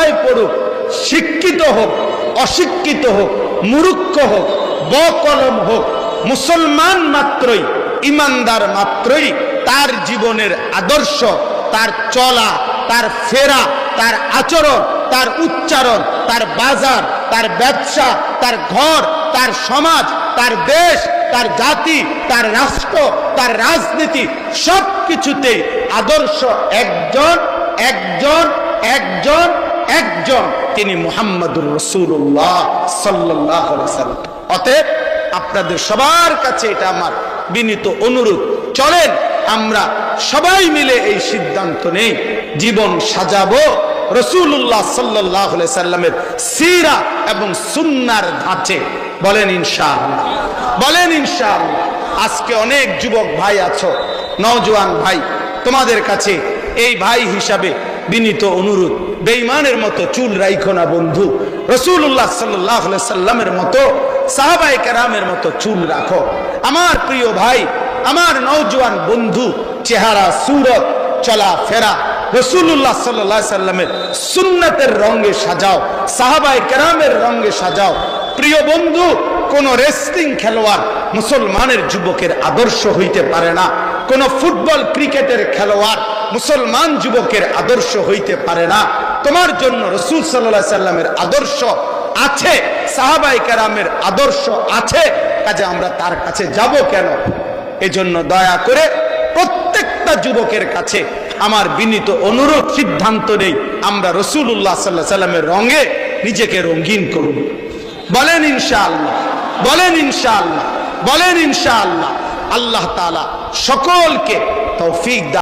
যেভাবে পড়ুক, শিক্ষিত হোক, অশিক্ষিত হোক, মূর্খ হোক, বকলম হোক, মুসলমান মাত্রই, ইমানদার মাত্রই তার জীবনের আদর্শ, তার চলা, তার ফেরা, তার আচরণ, তার উচ্চারণ, তার বাজার, তার ব্যবসা, তার ঘর, তার সমাজ, তার দেশ, তার জাতি, তার রাষ্ট্র, তার রাজনীতি, সব কিছুতেই আদর্শ একজন একজন একজন একজন, তিনি মুহাম্মদুর রাসূলুল্লাহ সাল্লাল্লাহু আলাইহি ওয়াসাল্লাম। অতএব আপনাদের সবার কাছে এটা আমার বিনীত অনুরোধ, চলেন আমরা সবাই মিলে এই সিদ্ধান্ত নেই, জীবন সাজাবো রাসূলুল্লাহ সাল্লাল্লাহু আলাইহি সাল্লামের সিরাত এবং সুন্নাহর ধাঁচে। বলেন ইনশাআল্লাহ, বলেন ইনশাআল্লাহ। আজকে অনেক যুবক ভাই আছো, নওজোয়ান ভাই, তোমাদের কাছে এই ভাই হিসাবে বিনীত অনুরোধ, বেঈমানের মতো চুল রাইখো না বন্ধু, রাসূলুল্লাহ সাল্লাল্লাহু আলাইহি সাল্লামের মতো, সাহাবায়ে কেরামের মতো চুল রাখো। আমার প্রিয় ভাই, আমার নওজোয়ান বন্ধু, চেহারা, সুরত, চলা ফেরা রাসূলুল্লাহ সাল্লাল্লাহু আলাইহি সাল্লামের সুন্নাতের রঙে সাজাও, সাহাবায়ে কেরামের রঙে সাজাও। প্রিয় বন্ধু, কোন রেসলিং খেলোয়াড় মুসলমানের যুবকের আদর্শ হইতে পারে না, কোন ফুটবল ক্রিকেটের খেলোয়াড় মুসলমান যুবকের আদর্শ হইতে পারে না। তোমার জন্য রাসূল সাল্লাল্লাহু আলাইহি সাল্লামের আদর্শ আছে, সাহাবায়ে কেরামের আদর্শ আছে, কাজে আমরা তার কাছে যাব কেন? এজন্য দয়া করে প্রত্যেকটা যুবকের কাছে আমার বিনীত অনুরোধ, সিদ্ধান্ত নেই আমরা রাসূলুল্লাহ সাল্লাল্লাহু আলাইহি সাল্লামের রঙে নিজেকে রঙিন করব। বলেন ইনশাআল্লাহ, বলেন ইনশাআল্লাহ, বলেন ইনশাআল্লাহ। আল্লাহ তাআলা সকলকে তৌফিক দান